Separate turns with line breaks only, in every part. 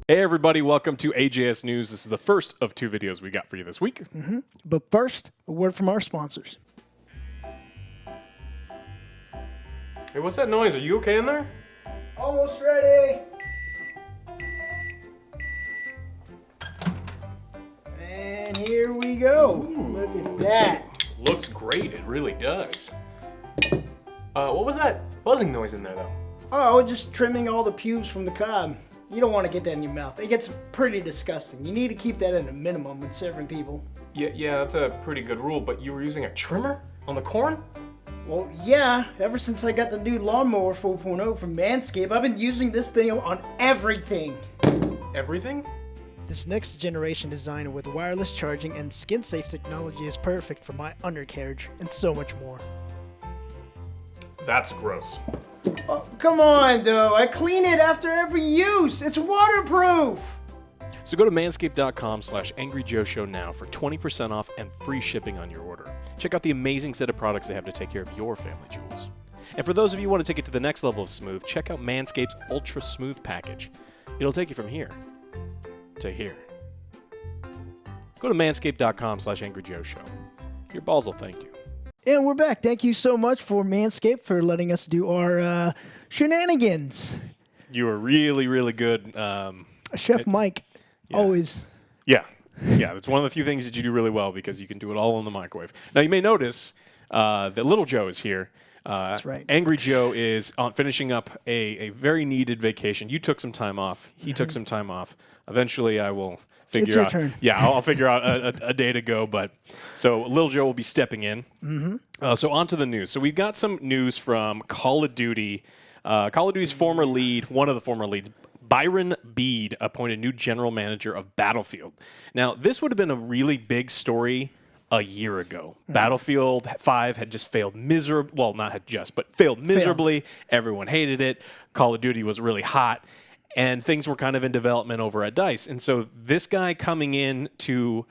Hey everybody, welcome to AJS News. This is the first of 2 videos we got for you this week.
But first, a word from our sponsors.
Hey, what's that noise? Are you okay in there?
Almost ready. And here we go. Look at that.
Looks great, it really does. What was that buzzing noise in there though?
Oh, just trimming all the pubes from the cob. You don't want to get that in your mouth. It gets pretty disgusting. You need to keep that at a minimum when serving people.
Yeah, that's a pretty good rule, but you were using a trimmer on the corn?
Well, yeah, ever since I got the new lawnmower 4.0 from Manscaped, I've been using this thing on everything.
Everything?
This next generation design with wireless charging and skin-safe technology is perfect for my undercarriage and so much more.
That's gross.
Oh, come on, though. I clean it after every use. It's waterproof.
So go to manscaped.com/angryjoeshow now for 20% off and free shipping on your order. Check out the amazing set of products they have to take care of your family jewels. And for those of you who want to take it to the next level of smooth, check out Manscaped's Ultra Smooth Package. It'll take you from here to here. Go to manscaped.com/angryjoeshow. Your balls will thank you.
And we're back. Thank you so much for Manscaped for letting us do our shenanigans.
You were really, really good.
Chef Mike, always.
Yeah, that's one of the few things that you do really well because you can do it all in the microwave. Now, you may notice that Little Joe is here.
That's right.
Angry Joe is finishing up a very needed vacation. You took some time off. He took some time off. Eventually, I will figure
It's your
out.
turn.
Yeah, I'll figure out a day to go. But so Little Joe will be stepping in. So on to the news. So we've got some news from Call of Duty. Call of Duty's former lead, one of the former leads, Byron Bede, appointed new general manager of Battlefield. Now, this would have been a really big story a year ago. Battlefield 5 had just failed miserably. Well, not had just, but failed miserably. Everyone hated it. Call of Duty was really hot. And things were kind of in development over at DICE. And so this guy coming in to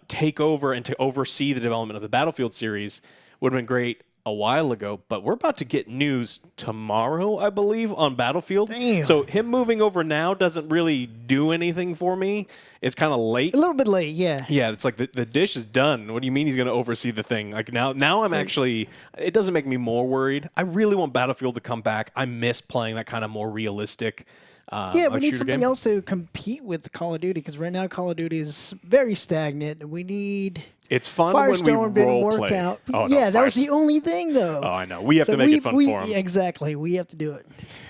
take over and to oversee the development of the Battlefield series would have been great a while ago, but we're about to get news tomorrow, I believe, on Battlefield.
Damn.
So him moving over now doesn't really do anything for me. It's kind of late.
A little bit late, yeah.
Yeah, it's like the dish is done. What do you mean he's going to oversee the thing? Like now I'm actually, it doesn't make me more worried. I really want Battlefield to come back. I miss playing that kind of more realistic
Yeah, we need
shooter
something
game.
else to compete with Call of Duty because right now Call of Duty is very stagnant. And we need
It's fun when we
Firestorm didn't
role
work
play.
out.
Oh, no,
Yeah, that was
Firest-
the only thing though.
Oh, I know. We have to make it fun for him.
Exactly, we have to do it.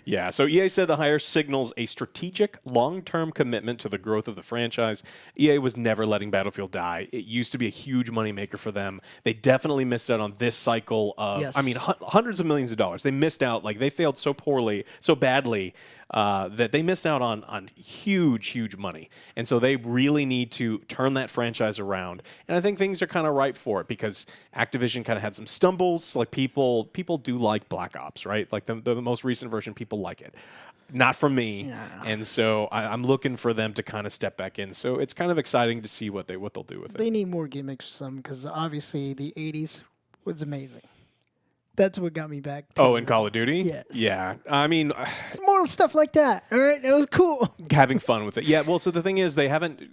Yeah, so EA said the hire signals a strategic, long-term commitment to the growth of the franchise. EA was never letting Battlefield die. It used to be a huge moneymaker for them. They definitely missed out on this cycle of,
Yes.
I mean, hundreds of millions of dollars. They missed out. Like, they failed so poorly, so badly, that they missed out on huge, huge money. And so they really need to turn that franchise around. And I think things are kind of ripe for it because Activision kind of had some stumbles. Like, people do like Black Ops, right? Like, the most recent version, people like it. Not from me.
Yeah.
And so I'm looking for them to kind of step back in. So it's kind of exciting to see what they'll do with
They
it.
need more gimmicks or something because obviously the 80s was amazing. That's what got me back. To
Oh, in Call of Duty?
Yes.
Yeah. I mean,
Some more stuff like that. All right, it was cool.
having fun with it. Yeah, well, so the thing is,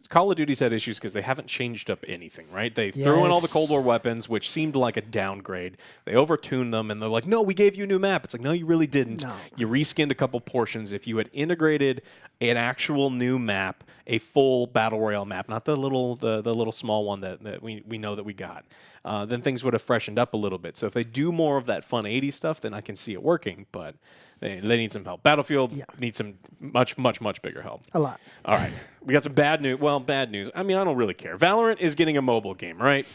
Call of Duty's had issues because they haven't changed up anything, right? They threw in all the
Yes.
Cold War weapons, which seemed like a downgrade. They overtuned them, and they're like, no, we gave you a new map. It's like, no, you really didn't.
No.
You reskinned a couple portions. If you had integrated an actual new map, a full Battle Royale map, not the little small one that we know that we got, then things would have freshened up a little bit. So if they do more of that fun 80s stuff, then I can see it working, but they need some help. Battlefield needs some much, much, much bigger help.
A lot.
All right. We got some bad news. Well, bad news. I mean, I don't really care. Valorant is getting a mobile game, right?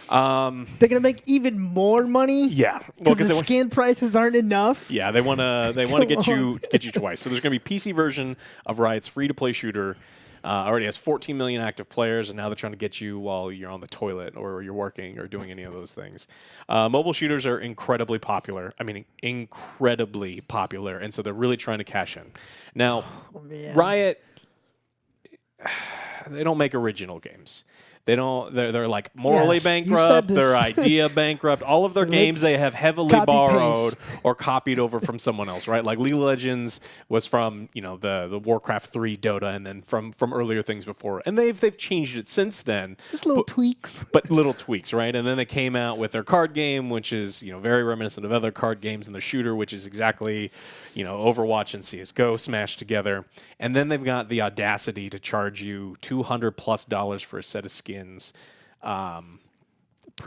They're gonna make even more money.
Yeah.
Because
they
the
want-
skin prices aren't enough.
Yeah, they want to get you twice. So there's going to be PC version of Riot's free-to-play shooter. Already has 14 million active players, and now they're trying to get you while you're on the toilet or you're working or doing any of those things. Mobile shooters are incredibly popular. I mean, incredibly popular, and so they're really trying to cash in. Now,
man.
Riot, they don't make original games. They're like morally
Yes, you said
bankrupt.
this.
They're idea bankrupt. All of their
So
games they
let's
have heavily
copy
borrowed
paste.
or copied over from someone else, right? Like League of Legends was from the Warcraft 3 Dota, and then from earlier things before, and they've changed it since then.
Just little tweaks.
But little tweaks, right? And then they came out with their card game, which is very reminiscent of other card games, and their shooter, which is exactly Overwatch and CS:GO smashed together. And then they've got the audacity to charge you $200+ for a set of skins.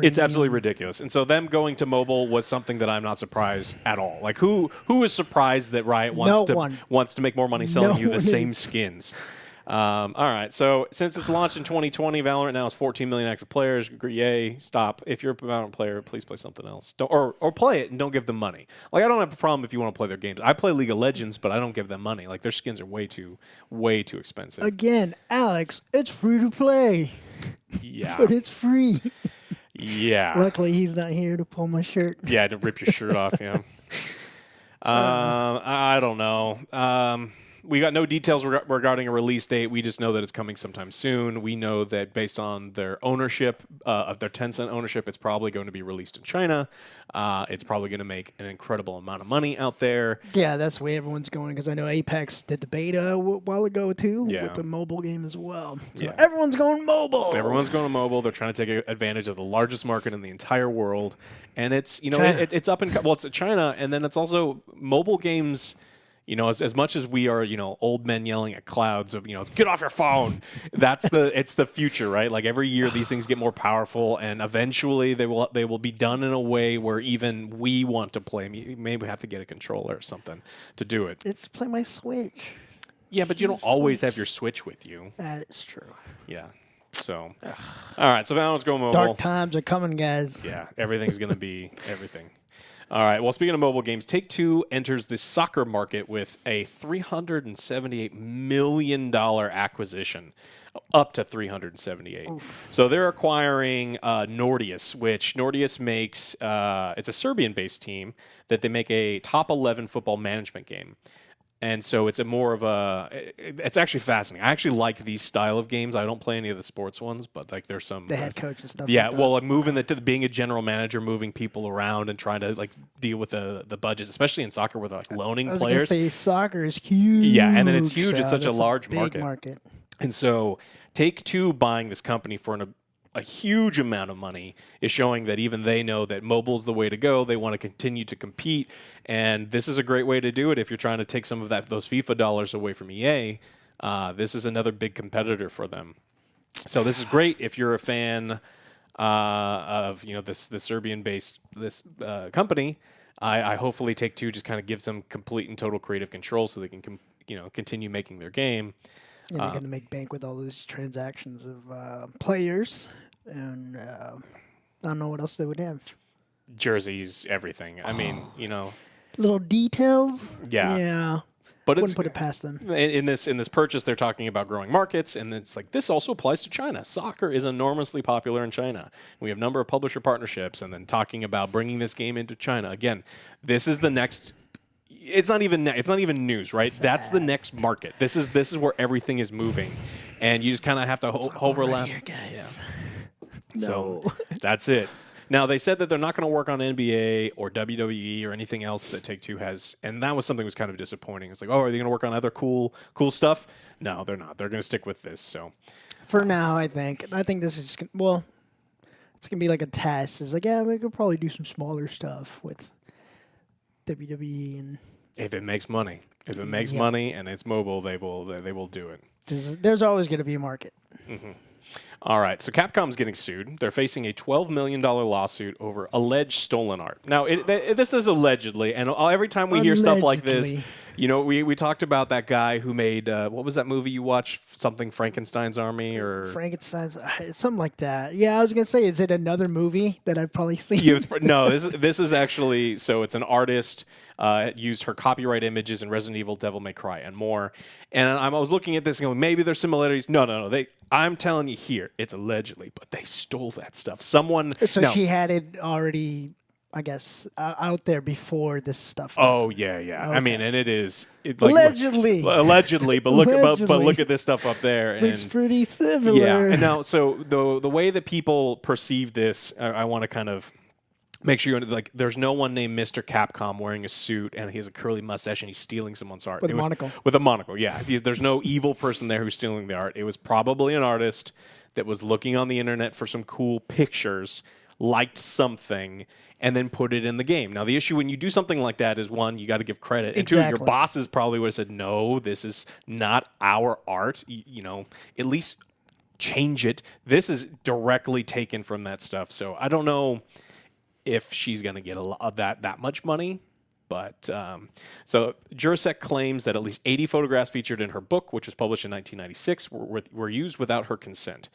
It's absolutely ridiculous. And so them going to mobile was something that I'm not surprised at all. Like who is surprised that Riot wants to make more money selling you the same skins? All right. So since it's launched in 2020, Valorant now has 14 million active players. Yay! Stop. If you're a Valorant player, please play something else. Or play it and don't give them money. Like I don't have a problem if you want to play their games. I play League of Legends, but I don't give them money. Like their skins are way too expensive.
Again, Alex, it's free to play.
Yeah.
But it's free.
Yeah.
Luckily, he's not here to pull my shirt.
Yeah, to rip your shirt off. Yeah. I don't know. We got no details regarding a release date. We just know that it's coming sometime soon. We know that based on their ownership, of their Tencent ownership, it's probably going to be released in China. It's probably going to make an incredible amount of money out there.
Yeah, that's the way everyone's going because I know Apex did the beta a while ago too with the mobile game as well. So everyone's going mobile.
Everyone's going to mobile. They're trying to take advantage of the largest market in the entire world, and it's it's up in it's China, and then it's also mobile games. As much as we are, old men yelling at clouds of, get off your phone. It's the future, right? Like every year these things get more powerful, and eventually they will be done in a way where even we want to play. Maybe we have to get a controller or something to do it.
It's play my Switch.
Yeah, but you don't always have your Switch with you.
That is true.
Yeah. So, all right. So Valorant's going mobile.
Dark times are coming, guys.
Yeah, everything's going to be everything. All right. Well, speaking of mobile games, Take-Two enters the soccer market with a $378 million acquisition, up to 378. Oof. So they're acquiring Nordeus, which Nordeus makes. It's a Serbian-based team that they make a top 11 football management game. And so it's it's actually fascinating. I actually like these style of games. I don't play any of the sports ones, but like there's some.
The head coach and stuff.
Yeah,
like
well, like being a general manager, moving people around and trying to like deal with the budgets, especially in soccer with like loaning players.
I was gonna say soccer is huge.
Yeah, and then it's huge. It's such a large
big
market. And so Take-Two buying this company for a huge amount of money is showing that even they know that mobile's the way to go. They want to continue to compete, and this is a great way to do it if you're trying to take some of those FIFA dollars away from EA. This is another big competitor for them. So this is great if you're a fan of this Serbian-based company. I hopefully Take-Two just kind of gives them complete and total creative control so they can continue making their game.
And they're going to make bank with all those transactions of players. And I don't know what else they would have.
Jerseys, everything. I mean,
little details.
Yeah.
Yeah.
But
wouldn't put it past them.
In this purchase, they're talking about growing markets, and it's like this also applies to China. Soccer is enormously popular in China. We have a number of publisher partnerships, and then talking about bringing this game into China. Again, this is the next. It's not even news, right?
Sad.
That's the next market. This is where everything is moving, and you just kind of have to overlap.
Right here, guys.
Yeah. So that's it. Now, they said that they're not going to work on NBA or WWE or anything else that Take-Two has, and that was something that was kind of disappointing. It's like, oh, are they going to work on other cool stuff? No, they're not. They're going to stick with this. So,
for now, I think this is it's going to be like a test. It's like, yeah, we could probably do some smaller stuff with WWE, and
if it makes money, money and it's mobile, they will do it.
There's always going to be a market.
Mm-hmm. All right, so Capcom's getting sued. They're facing a $12 million lawsuit over alleged stolen art. Now, this is allegedly, and every time we hear stuff like this, we talked about that guy who made, what was that movie you watched? Something Frankenstein's Army or?
Frankenstein's, something like that. Yeah, I was going to say, is it another movie that I've probably seen?
Yeah, no, this is actually, so it's an artist used her copyright images in Resident Evil, Devil May Cry, and more. And I was looking at this and going, maybe there's similarities. No. I'm telling you here, it's allegedly, but they stole that stuff.
She had it already I guess, out there before this stuff.
Oh yeah, yeah. I mean,
Okay.
and it
Allegedly.
allegedly, but look
Allegedly.
look at this stuff up there.
Looks
And
pretty similar.
yeah, and now so the way that people perceive this, I want to kind of make sure like there's no one named Mr. Capcom wearing a suit and he has a curly mustache and he's stealing someone's art.
With a monocle.
With a monocle, yeah. There's no evil person there who's stealing the art. It was probably an artist that was looking on the internet for some cool pictures, liked something, and then put it in the game. Now, the issue when you do something like that is, one, you got to give credit. And two, your
Exactly.
bosses probably would have said, no, this is not our art. You know, at least change it. This is directly taken from that stuff. So I don't know if she's going to get a lot of that much money. But so Jurasek claims that at least 80 photographs featured in her book, which was published in 1996, were used without her consent.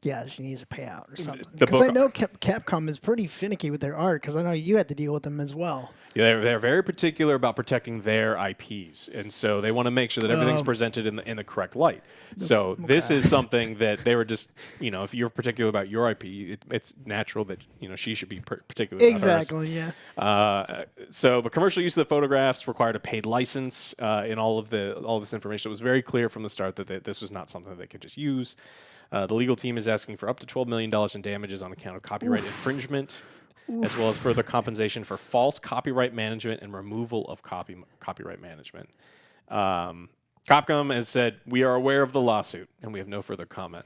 Yeah, she needs a payout or something.
the
Because I
book-
know Capcom is pretty finicky with their art, because I know you had to deal with them as well.
Yeah, they're very particular about protecting their IPs, and so they want to make sure that everything's presented in the correct light. So this is something that they were just, you know, if you're particular about your IP, it's natural that, you know, she should be particular about hers.
Exactly, yeah.
But commercial use of the photographs required a paid license in all this information. It was very clear from the start that this was not something that they could just use. The legal team is asking for up to $12 million in damages on account of copyright infringement, as well as further compensation for false copyright management and removal of copyright management. Capcom has said, we are aware of the lawsuit, and we have no further comment.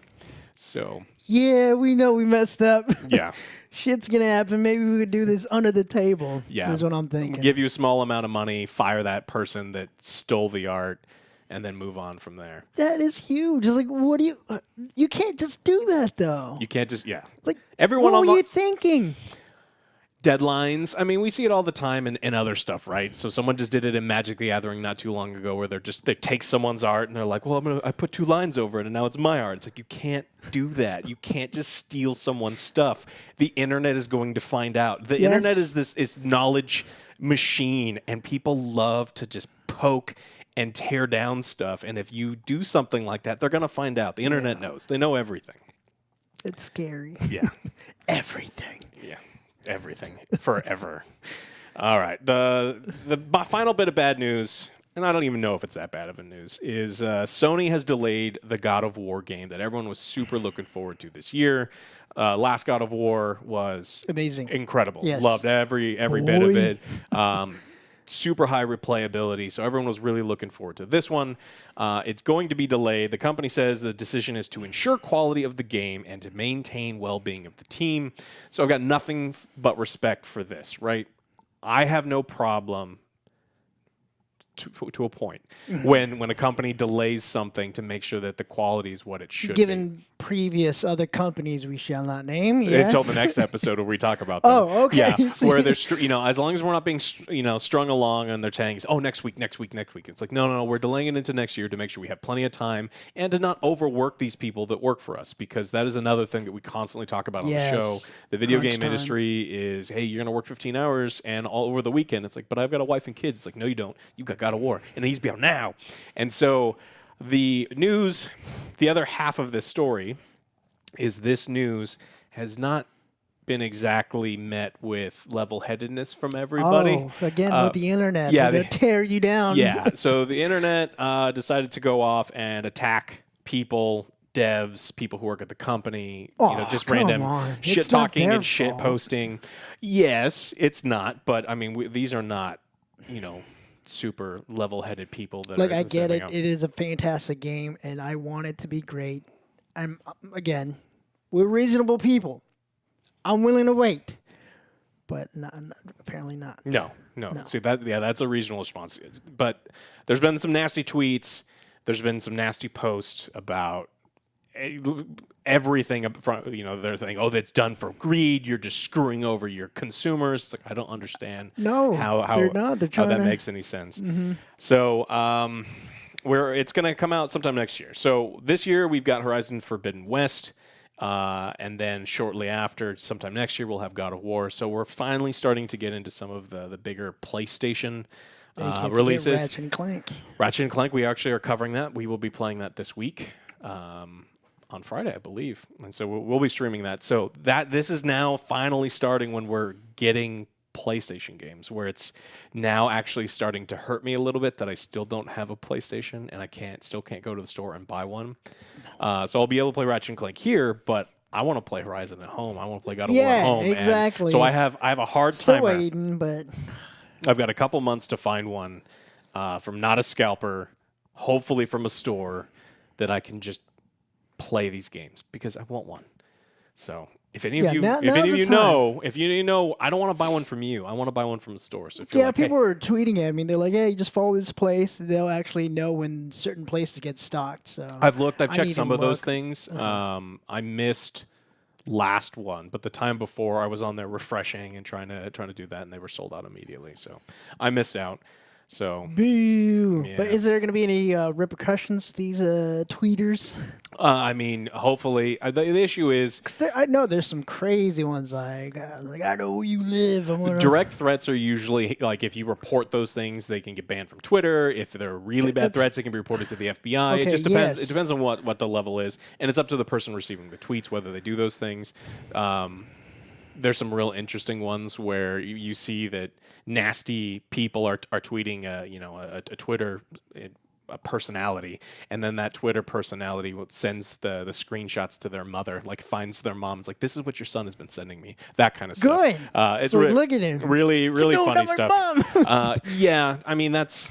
So,
Yeah, we know we messed up.
yeah.
Shit's going to happen. Maybe we could do this under the table.
Yeah.
Is what I'm thinking.
Give you a small amount of money, fire that person that stole the art, and then move on from there.
That is huge. It's like, what do you... you can't just do that, though.
You can't just,
Like,
everyone
what
on
were you thinking?
deadlines. I mean, we see it all the time in other stuff, right? So someone just did it in Magic the Gathering not too long ago, where they take someone's art and they're like, well, I put 2 lines over it and now it's my art. It's like, you can't do that. You can't just steal someone's stuff. The internet is going to find out. The internet is this knowledge machine, and people love to just poke and tear down stuff. And if you do something like that, they're going to find out. The internet knows. They know everything.
It's scary.
Yeah.
Everything.
Yeah. Everything. Forever. All right. My final bit of bad news, and I don't even know if it's that bad of a news, is Sony has delayed the God of War game that everyone was super looking forward to this year. Last God of War was
Amazing.
incredible.
Yes.
Loved every bit of it. Super high replayability, so everyone was really looking forward to this one. It's going to be delayed. The company says the decision is to ensure quality of the game and to maintain well-being of the team. So I've got nothing but respect for this, right? I have no problem to a point when a company delays something to make sure that the quality is what it should be.
Given previous other companies we shall not name, yes.
Until the next episode where we talk about them.
Oh, okay.
Yeah, where there's, as long as we're not being, strung along and they're saying, oh, next week. It's like, no, we're delaying it into next year to make sure we have plenty of time and to not overwork these people that work for us, because that is another thing that we constantly talk about on the show. The video
Crunch
game
time.
industry is, hey, you're going to work 15 hours and all over the weekend. It's like, but I've got a wife and kids. It's like, no, you don't. You got God of War, and it needs to be out now. And so the news, the other half of this story, is this news has not been exactly met with level-headedness from everybody.
Oh, again, with the internet.
yeah,
They're going to tear you down.
Yeah, so the internet decided to go off and attack people, devs, people who work at the company, just
come
random
on.
shit
It's not
talking
their
and shit
fault.
posting. Yes, it's not, but I mean, these are not, super level-headed people that
Like,
are
I get
standing
it.
up.
It is a fantastic game, and I want it to be great. Again, we're reasonable people. I'm willing to wait, but apparently not.
No. See that's a reasonable response. But there's been some nasty tweets. There's been some nasty posts about everything up front. They're saying, "Oh, that's done for greed. You're just screwing over your consumers." It's like, I don't understand.
No,
how
they're not. They're
how
trying
that
to...
makes any sense. So it's going to come out sometime next year. So this year we've got Horizon Forbidden West. And then shortly after, sometime next year, we'll have God of War. So we're finally starting to get into some of the bigger PlayStation releases.
Ratchet and Clank.
Ratchet and Clank, we actually are covering that. We will be playing that this week on on Friday, I believe, and so we'll be streaming that. So this is now finally starting when we're getting PlayStation games, where it's now actually starting to hurt me a little bit that I still don't have a PlayStation and I still can't go to the store and buy one. So I'll be able to play Ratchet and Clank here, but I want to play Horizon at home. I want to play God of War at home.
Exactly.
And so I have a hard
Still
time.
waiting, but
I've got a couple months to find one from not a scalper, hopefully from a store that I can just play these games because I want one. So if any of you know, I don't want to buy one from you. I want to buy one from a store. So if you're like,
people are tweeting at me. They're like, "Hey, just follow this place. They'll actually know when certain places get stocked." So
I've checked some of those things. I missed last one, but the time before I was on there refreshing and trying to do that, and they were sold out immediately. So I missed out. So
boo. Yeah. But is there going to be any repercussions to these tweeters?
I mean, hopefully. The issue is,
I know there's some crazy ones like I know where you live.
Direct threats are usually like if you report those things, they can get banned from Twitter. If they're really bad threats, they can be reported to the FBI.
Okay,
it just depends. It depends on what the level is, and it's up to the person receiving the tweets whether they do those things. There's some real interesting ones where you see that nasty people are tweeting a Twitter a personality, and then that Twitter personality sends the screenshots to their mother, like finds their mom. It's like, this is what your son has been sending me. That kind of stuff.
Good.
It's
so look at him.
Really funny stuff. Yeah, I mean that's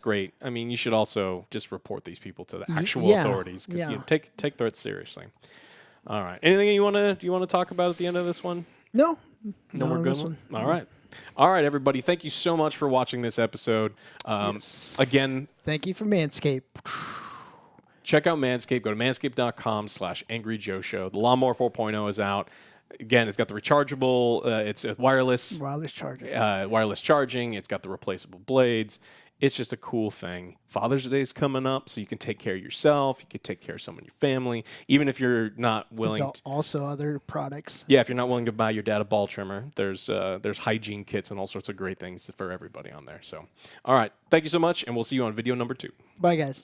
great. I mean, you should also just report these people to the actual authorities because you take threats seriously. All right. Anything you want to talk about at the end of this one?
No,
we're good. All right, everybody. Thank you so much for watching this episode. Again,
thank you for Manscaped.
Check out Manscaped. Go to manscaped.com/angryjoeshow. The Lawnmower 4.0 is out. Again, it's got the rechargeable. It's a wireless charging. It's got the replaceable blades. It's just a cool thing. Father's Day is coming up, so you can take care of yourself. You can take care of someone in your family, even if you're not willing.
There's also other products.
Yeah, if you're not willing to buy your dad a ball trimmer, there's hygiene kits and all sorts of great things for everybody on there. So, all right, thank you so much, and we'll see you on video number 2.
Bye, guys.